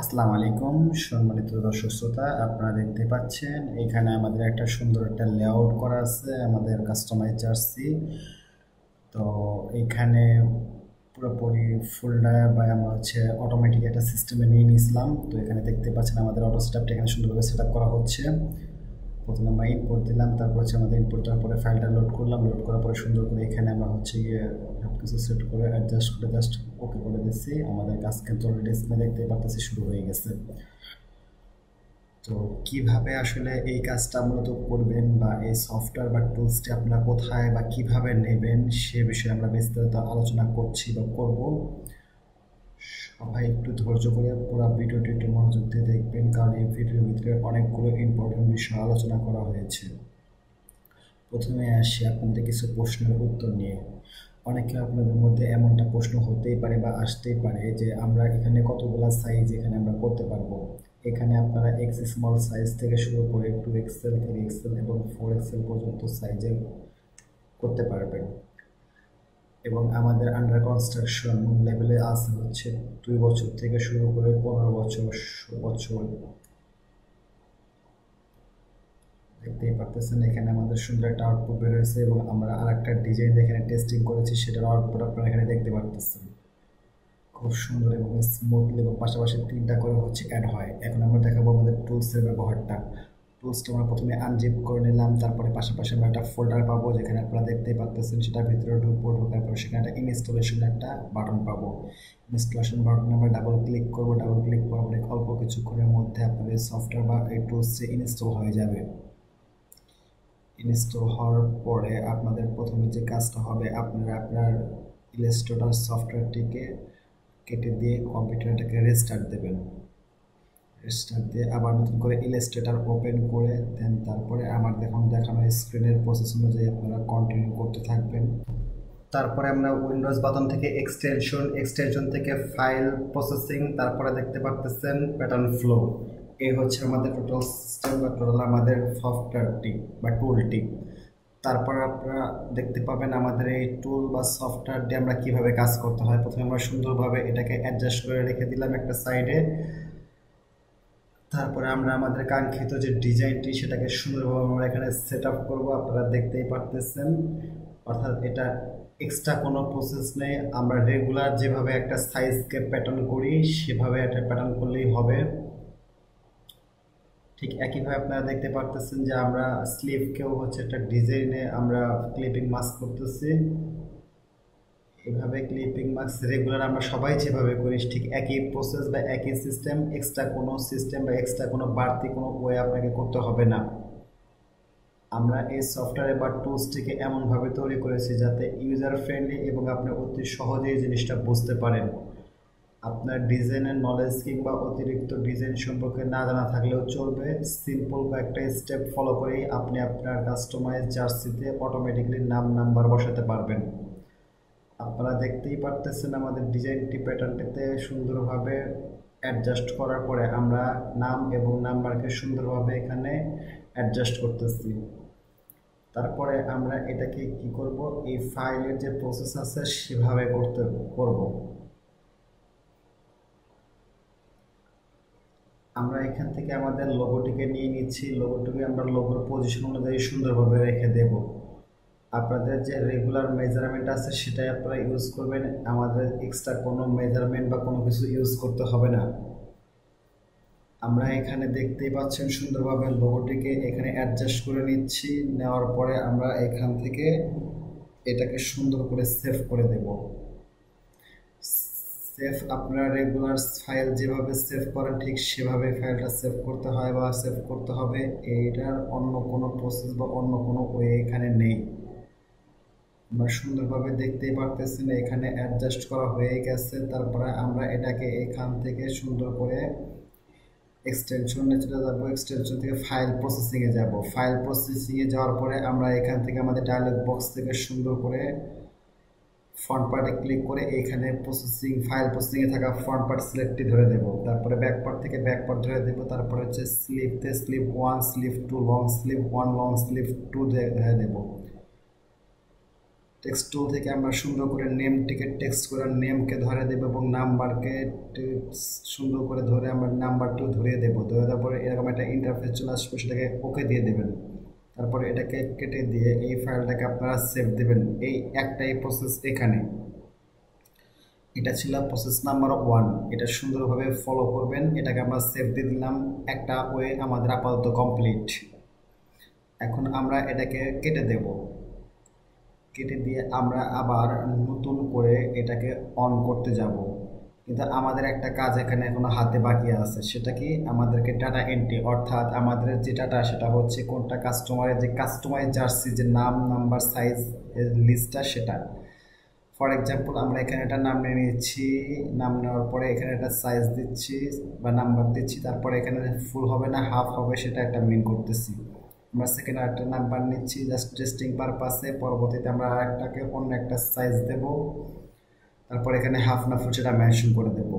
আসসালামু আলাইকুম সম্মানিত দর্শক শ্রোতা, আপনারা দেখতে পাচ্ছেন এখানে আমাদের একটা সুন্দর একটা লেআউট করা আছে আমাদের কাস্টমাইজ জার্সি। তো এইখানে পুরোপুরি ফুলটা বা আমরা অটোমেটিক একটা সিস্টেমে নিয়ে নিয়েছিলাম। তো এখানে দেখতে পাচ্ছেন আমাদের অটো সেটআপটা এখানে সুন্দরভাবে সেট আপ করা হচ্ছে। প্রথমে আমরা ইনপুট দিলাম, তারপর আমাদের ইনপুট দেওয়ার পরে ফাইলটা লোড করলাম। লোড করার পরে সুন্দর করে এখানে আমরা গিয়ে সব কিছু সেট করে অ্যাডজাস্ট করে জাস্ট ওকে করে দিচ্ছি। আমাদের কাজ কিন্তু অলরেডি স্ক্রিনে দেখতে পাচ্ছি শুরু হয়ে গেছে। তো কিভাবে আসলে এই কাজটা মূলত করবেন বা এই সফটওয়্যার বা টুলসটি আপনারা কোথায় বা কিভাবে নেবেন সে বিষয়ে আমরা বিস্তারিত আলোচনা করছি বা করব। সবাই একটু ধৈর্য করে পুরো ভিডিওটি একটু মনোযোগ দিয়ে দেখবেন, কারণ এই ভিডিওর ভিতরে অনেকগুলো ইম্পর্টেন্ট বিষয় আলোচনা করা হয়েছে। প্রথমে আসি আপনাদের কিছু প্রশ্নের উত্তর নিয়ে। অনেকে আপনাদের মধ্যে এমনটা প্রশ্ন হতেই পারে বা আসতেই পারে যে আমরা এখানে কতগুলা সাইজ এখানে আমরা করতে পারবো। এখানে আপনারা এক্স স্মল সাইজ থেকে শুরু করে 2XL 3XL এবং 4XL পর্যন্ত সাইজে করতে পারবেন। এবং আমাদের আন্ডার কনস্ট্রাকশন লেভেলে আছে 2 বছর থেকে শুরু করে 15 বছর বছর। দেখতেই পারতেছেন এখানে আমাদের সুন্দর একটা আউটপুট বের হয়েছে এবং আমরা আরেকটা ডিজাইন এখানে টেস্টিং করেছি, সেটার আউটপুট আপনারা এখানে দেখতে পারতেছেন। খুব সুন্দর এবং স্মুথলি এবং পাশাপাশি 3টা করে অ্যাড হয়। এখন আমরা দেখাবো আমাদের টুলসের ব্যবহারটা। টুলসটা আমরা প্রথমে আনজিপ করে নিলাম, তারপরে পাশাপাশি আমরা একটা ফোল্ডার পাবো যেখানে আপনারা দেখতেই পাচ্ছেন। সেটার ভিতরে ঢুকবো, ঢোকার পর সেখানে একটা ইনস্টলেশন একটা বাটন পাবো। ইনস্টলেশন বাটনে আমরা ডাবল ক্লিক করবো। ডাবল ক্লিক করার পরে অল্প কিছুক্ষণের মধ্যে আপনাদের সফটওয়্যার বা এই টুলসে ইনস্টল হয়ে যাবে। ইনস্টল হওয়ার পরে আপনাদের প্রথমে যে কাজটা হবে, আপনারা আপনার ইলাস্ট্রেটর সফটওয়্যারটিকে কেটে দিয়ে কম্পিউটারটাকে রেস্টার্ট দেবেন। রেস্টার্ট দিয়ে আবার নতুন করে ইলাস্ট্রেটর ওপেন করে দেন তারপরে আমার দেখানো স্ক্রিনের প্রসেস অনুযায়ী আপনারা কন্টিনিউ করতে থাকবেন। তারপরে আমরা উইন্ডোজ বাটন থেকে এক্সটেনশন থেকে ফাইল প্রসেসিং, তারপরে দেখতে পারতেছেন প্যাটার্ন ফ্লো। এই হচ্ছে আমাদের টোটাল সিস্টেম বা টোটাল আমাদের সফটওয়্যারটি বা টুলটি। তারপর আপনারা দেখতে পাবেন আমাদের এই টুল বা সফটওয়্যার দিয়ে আমরা কীভাবে কাজ করতে হয়। প্রথমে আমরা সুন্দরভাবে এটাকে অ্যাডজাস্ট করে রেখে দিলাম একটা সাইডে। তারপরে আমরা আমাদের কাঙ্ক্ষিত যে ডিজাইনটি সেটাকে সুন্দরভাবে আমরা এখানে সেট আপ করবো। আপনারা দেখতেই পারতেছেন, অর্থাৎ এটা এক্সট্রা কোনো প্রসেস নেই। আমরা রেগুলার যেভাবে একটা সাইজকে প্যাটার্ন করি সেভাবে একটা প্যাটার্ন করলেই হবে। ঠিক একইভাবে আপনারা দেখতে পারতেছেন যে আমরা স্লিভকেও একটা ডিজাইনে আমরা ক্লিপিং মাস্ক করতেছি। এভাবে ক্লিপিং মাস্ক রেগুলার আমরা সবাই যেভাবে করি ঠিক একই প্রসেস বা একই সিস্টেম, এক্সট্রা কোনো সিস্টেম বা এক্সট্রা কোনো বাড়তি কোনো ওয়ে আপনাকে করতে হবে না। আমরা এই সফটওয়্যার বা টুলসটিকে এমনভাবে তৈরি করেছি যাতে ইউজার ফ্রেন্ডলি এবং আপনি অতি সহজেই জিনিসটা বুঝতে পারেন। আপনার ডিজাইনের নলেজ কিংবা অতিরিক্ত ডিজাইন সম্পর্কে না জানা থাকলেও চলবে। সিম্পল কয়েকটা স্টেপ ফলো করেই আপনি আপনার কাস্টমাইজ জার্সিতে অটোমেটিকলি নাম নাম্বার বসাতে পারবেন। আপনারা দেখতেই পারতেছেন আমাদের ডিজাইনটি প্যাটার্নটিতে সুন্দরভাবে অ্যাডজাস্ট করার পরে আমরা নাম এবং নাম্বারকে সুন্দরভাবে এখানে অ্যাডজাস্ট করতেছি। তারপরে আমরা এটাকে কি করব, এই ফাইলের যে প্রসেস আছে সেভাবে করব। আমরা এখান থেকে আমাদের লোগোটিকে নিয়ে নিচ্ছি। লোগোটিকে আমরা লোগোর পজিশন অনুযায়ী সুন্দরভাবে রেখে দেব। আপনাদের যে রেগুলার মেজারমেন্ট আছে সেটাই আপনারা ইউজ করবেন। আমাদের এক্সট্রা কোনো মেজারমেন্ট বা কোনো কিছু ইউজ করতে হবে না। আমরা এখানে দেখতেই পাচ্ছেন সুন্দরভাবে লোগোটিকে এখানে অ্যাডজাস্ট করে নিচ্ছি। নেওয়ার পরে আমরা এখান থেকে এটাকে সুন্দর করে সেভ করে দেব। সেভ আপনারা রেগুলার ফাইল যেভাবে সেভ করেন ঠিক সেভাবে ফাইলটা সেভ করতে হয় বা সেভ করতে হবে। এইটার অন্য কোনো প্রসেস বা অন্য কোনো ওয়ে এখানে নেই। আমরা সুন্দরভাবে দেখতেই পারতেছেন এখানে অ্যাডজাস্ট করা হয়ে গেছে। তারপরে আমরা এটাকে এখান থেকে সুন্দর করে এক্সটেনশনে চলে যাব। এক্সটেনশন থেকে ফাইল প্রসেসিংয়ে যাব। ফাইল প্রসেসিংয়ে যাওয়ার পরে আমরা এখান থেকে আমাদের ডায়লগ বক্স থেকে সুন্দর করে ফ্রন্ট পার্টে ক্লিক করে এখানে ফাইল প্রসেসিংয়ে থাকা ফ্রন্ট পার্ট সিলেক্টটি ধরে দেব। তারপরে ব্যাক পার্ট থেকে ব্যাক পার্ট ধরে দেব। তারপরে স্লিভতে sleeve 1 sleeve 2 long sleeve 1 long sleeve 2 ধরে দেব। টেক্সট টুল থেকে আমরা সুন্দর করে নেমটিকে টেক্সট করে নেমকে ধরে দেবো এবং নাম্বারকে সুন্দর করে ধরে আমরা নাম্বারটিও ধরিয়ে দেবো। ধরে দেওয়ার পরে এরকম একটা ইন্টারফেস চলে আসবে, সেটাকে ওকে দিয়ে দেবেন। তারপরে এটাকে কেটে দিয়ে এই ফাইলটাকে আপনারা সেভ দেবেন। এই একটাই প্রসেস এখানে। এটা ছিল প্রসেস নাম্বার 1। এটা সুন্দরভাবে ফলো করবেন। এটাকে আমরা সেভ দিয়ে দিলাম। একটা ওয়ে আমাদের আপাতত কমপ্লিট। এখন আমরা এটাকে কেটে দেব। কেটে দিয়ে আমরা আবার নতুন করে এটাকে অন করতে যাব। কিন্তু আমাদের একটা কাজ এখানে এখনো হাতে বাকি আছে। সেটা কি, আমাদেরকে ডাটা এন্ট্রি, অর্থাৎ আমাদের যে ডাটা সেটা হচ্ছে কোনটা কাস্টমারের যে কাস্টমাইজ জার্সি যে নাম, নাম্বার, সাইজ লিস্টটা, সেটা। ফর এক্সাম্পল আমরা এখানে একটা নাম নিয়ে নিচ্ছি। নাম নেওয়ার পরে এখানে একটা সাইজ দিচ্ছি বা নাম্বার দিচ্ছি। তারপরে এখানে ফুল হবে না হাফ হবে সেটা একটা মিন করতেছি। আমরা সেকেন্ড আরেকটা নাম্বার নিচ্ছি জাস্ট টেস্টিং পারপাসে। পরবর্তীতে আমরা আরেকটাকে অন্য একটা সাইজ দেব। তারপর এখানে হাফ না ফুল সেটা মেনশন করে দেব।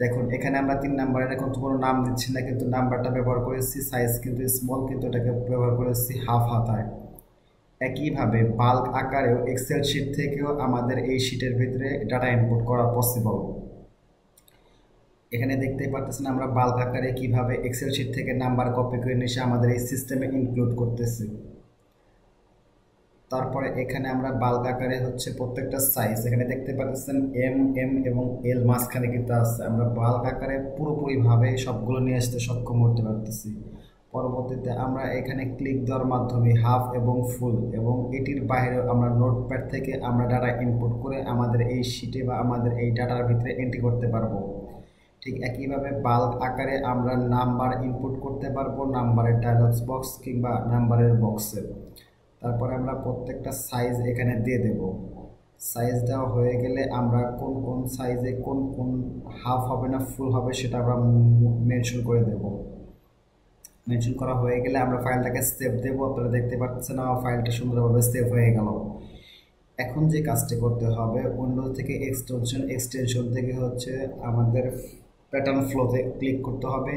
দেখুন এখানে আমরা 3 নাম্বারের এখন তো কোনো নাম দিচ্ছি না, কিন্তু নাম্বারটা ব্যবহার করেছি। সাইজ কিন্তু স্মল, কিন্তু এটাকে ব্যবহার করেছি হাফ হাতায়। একইভাবে বাল্ক আকারেও এক্সেল শিট থেকেও আমাদের এই শিটের ভিতরে ডাটা ইনপুট করা পসিবল। এখানে দেখতেই পাচ্ছেন আমরা বাল্ক আকারে কিভাবে এক্সেল শিট থেকে নাম্বার কপি করে নিয়ে আমাদের এই সিস্টেমে ইনক্লুড করতেছি। তারপরে এখানে আমরা বাল্ক আকারে হচ্ছে প্রত্যেকটা সাইজ এখানে দেখতে পাচ্ছেন এম, এম এবং এল মাঝখানে কিন্তু আছে। আমরা বাল্ক আকারে পুরোপুরিভাবে সবগুলো নিয়ে আসতে সক্ষম হতে পারতেছি। পরবর্তীতে আমরা এখানে ক্লিক দেওয়ার মাধ্যমে হাফ এবং ফুল এবং এটির বাইরেও আমরা নোটপ্যাড থেকে আমরা ডাটা ইনপুট করে আমাদের এই শিটে বা আমাদের এই ডাটার ভিতরে এন্ট্রি করতে পারবো। ঠিক একইভাবে বাল্ক আকারে আমরা নাম্বার ইনপুট করতে পারবো, নাম্বারের ডায়লগস বক্স কিংবা নাম্বারের বক্সে। তারপরে আমরা প্রত্যেকটা সাইজ এখানে দিয়ে দেব। সাইজ দেওয়া হয়ে গেলে আমরা কোন কোন সাইজে কোন কোন হাফ হবে না ফুল হবে সেটা আমরা মেনশন করে দেব। মেনশন করা হয়ে গেলে আমরা ফাইলটাকে সেভ দেবো। আপনারা দেখতে পাচ্ছেন আমার ফাইলটা সুন্দরভাবে সেভ হয়ে গেল। এখন যে কাজটি করতে হবে, উইন্ডোজ থেকে এক্সটেনশন থেকে হচ্ছে আমাদের প্যাটার্ন ফ্লোতে ক্লিক করতে হবে।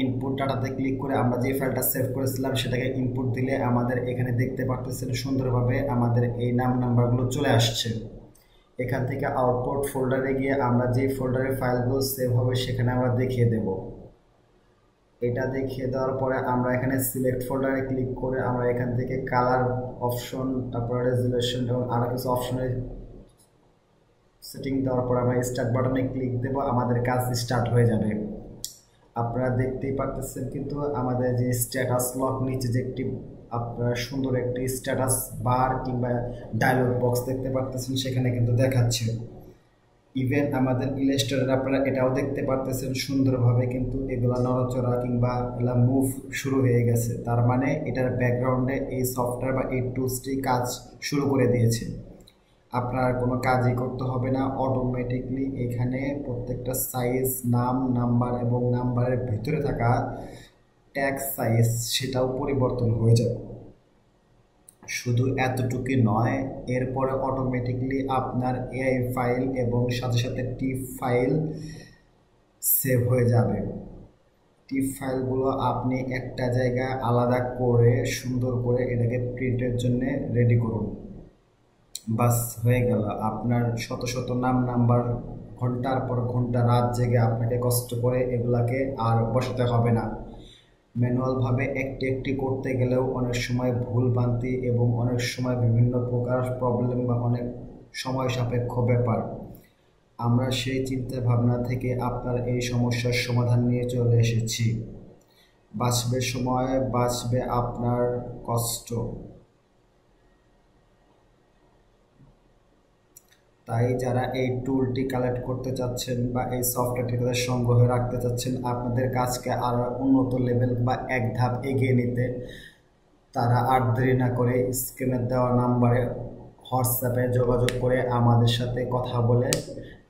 ইনপুট ডাটাতে ক্লিক করে আমরা যে ফাইলটা সেভ করেছিলাম সেটাকে ইনপুট দিলে আমাদের এখানে দেখতে পাচ্ছেন সুন্দরভাবে আমাদের এই নাম্বারগুলো চলে আসছে। এখান থেকে আউটপুট ফোল্ডারে গিয়ে আমরা যে ফোল্ডারে ফাইলগুলো সেভ হবে সেখানে আমরা দেখিয়ে দেব। এটা দেখিয়ে দেওয়ার পরে আমরা এখানে সিলেক্ট ফোল্ডারে ক্লিক করে আমরা এখান থেকে কালার অপশন, তারপরে রেজুলেশন এবং আরও কিছু অপশনের সেটিং দেওয়ার পর আমরা স্টার্ট বাটনে ক্লিক দেব। আমাদের কাজ স্টার্ট হয়ে যাবে। আপনারা দেখতেই পারতেছেন কিন্তু আমাদের যে স্ট্যাটাস লক নিচে যে একটি আপনারা সুন্দর একটি স্ট্যাটাস বার কিংবা ডায়লগ বক্স দেখতে পারতেছেন সেখানে কিন্তু দেখাচ্ছে। ইভেন আমাদের ইলাস্ট্রেটর আপনারা এটাও দেখতে পারতেছেন সুন্দরভাবে কিন্তু এগুলা নড়াচড়া কিংবা এগুলা মুভ শুরু হয়ে গেছে। তার মানে এটার ব্যাকগ্রাউন্ডে এই সফটওয়্যার বা এই টুলসটি কাজ শুরু করে দিয়েছে। আপনার কোনো কাজই করতে হবে না, অটোমেটিকলি এখানে প্রত্যেকটা সাইজ, নাম, নাম্বার এবং নাম্বারের ভিতরে থাকা ট্যাগ সাইজ সেটাও পরিবর্তন হয়ে যাবে। শুধু এতটুকুই নয়, এরপরে অটোমেটিকলি আপনার এআই ফাইল এবং সাথে সাথে টিপ ফাইল সেভ হয়ে যাবে। টিপ ফাইলগুলো আপনি একটা জায়গায় আলাদা করে সুন্দর করে এটাকে প্রিন্টের জন্য রেডি করুন। বাস হয়ে গেল। আপনার শত শত নাম, নাম্বার, ঘন্টার পর ঘন্টা রাত জেগে আপনাকে কষ্ট করে এগুলাকে আর বসাতে হবে না। ম্যানুয়ালভাবে একটি একটি করতে গেলেও অনেক সময় ভুল ভ্রান্তি এবং অনেক সময় বিভিন্ন প্রকার প্রবলেম বা অনেক সময় সাপেক্ষ ব্যাপার। আমরা সেই চিন্তা ভাবনা থেকে আপনার এই সমস্যার সমাধান নিয়ে চলে এসেছি। বাঁচবে সময়, বাঁচবে আপনার কষ্ট। তাই যারা এই টুলটি কালেক্ট করতে চাচ্ছেন বা এই সফটওয়্যারটি তাদের সংগ্রহে রাখতে চাচ্ছেন, আপনাদের কাজকে আরও উন্নত লেভেল বা এক ধাপ এগিয়ে নিতে, তারা আর দেরি না করে স্ক্রিনে দেওয়া নাম্বারে হোয়াটসঅ্যাপে যোগাযোগ করে আমাদের সাথে কথা বলে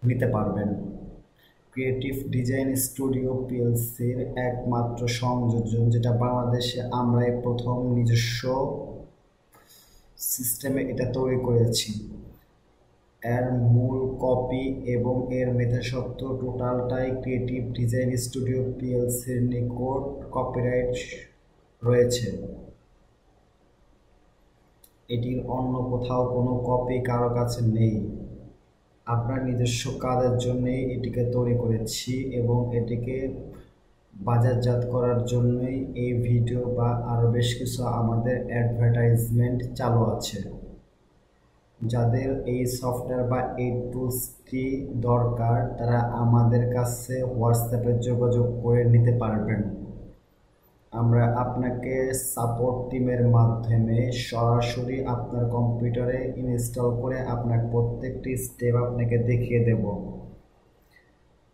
নিতে পারবেন। ক্রিয়েটিভ ডিজাইন স্টুডিও পিএলসির একমাত্র সংযোজন, যেটা বাংলাদেশে আমরাই প্রথম নিজস্ব সিস্টেমে এটা তৈরি করেছি। এর মূল কপি এবং এর মেধাস্বত্ব টোটালটাই ক্রিয়েটিভ ডিজাইন স্টুডিও পিএলসির নিকট কপিরাইট রয়েছে। এটির অন্য কোথাও কোনো কপি কারো কাছে নেই। আপনার নিজস্ব কাজের জন্যই এটিকে তৈরি করেছি এবং এটিকে বাজারজাত করার জন্যই এই ভিডিও বা আরও বেশ কিছু আমাদের অ্যাডভার্টাইজমেন্ট চালু আছে। যাদের এই সফটওয়্যার বা এই টুলসটি দরকার তারা আমাদের কাছে হোয়াটসঅ্যাপে যোগাযোগ করে নিতে পারবেন। আমরা আপনাকে সাপোর্ট টিমের মাধ্যমে সরাসরি আপনার কম্পিউটারে ইনস্টল করে আপনার প্রত্যেকটি স্টেপ আপনাকে দেখিয়ে দেব।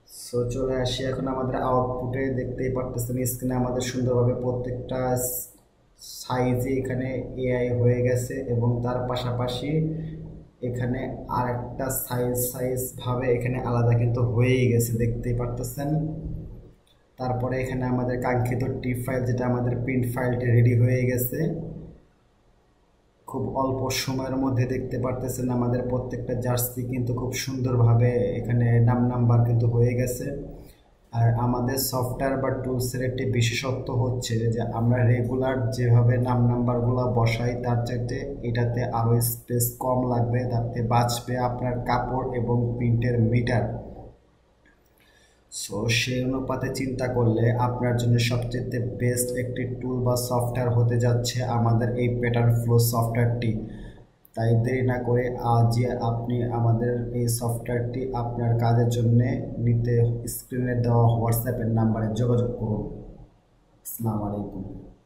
সো চলে আসি এখন আমাদের আউটপুটে। দেখতেই পারতেছেন স্ক্রিনে আমাদের সুন্দরভাবে প্রত্যেকটা সাইজে এখানে এআই হয়ে গেছে এবং তার পাশাপাশি এখানে আরেকটা সাইজ ভাবে এখানে আলাদা কিন্তু হয়েই গেছে, দেখতেই পারতেছেন। তারপরে এখানে আমাদের কাঙ্ক্ষিত টিপ ফাইল, যেটা আমাদের প্রিন্ট ফাইলটি রেডি হয়ে গেছে। খুব অল্প সময়ের মধ্যে দেখতে পারতেছেন আমাদের প্রত্যেকটা জার্সি কিন্তু খুব সুন্দরভাবে এখানে নাম্বার কিন্তু হয়ে গেছে। আর আমাদের সফটওয়্যার বা টুলসের একটি বিশেষত্ব হচ্ছে যে আমরা রেগুলার যেভাবে নাম্বারগুলো বসাই তার চাইতে এটাতে আরও স্পেস কম লাগবে, তাতে বাঁচবে আপনার কাপড় এবং প্রিন্টের মিটার। সো সেই অনুপাতে চিন্তা করলে আপনার জন্য সবচেয়ে বেস্ট একটি টুল বা সফটওয়্যার হতে যাচ্ছে আমাদের এই প্যাটার্ন ফ্লো সফটওয়্যারটি। তাই দেরি না করে আজই আপনি আমাদের এই সফটওয়্যারটি আপনার কাজের জন্য নিতে স্ক্রিনে দেওয়া হোয়াটসঅ্যাপের নাম্বারে যোগাযোগ করুন। আসসালামু আলাইকুম।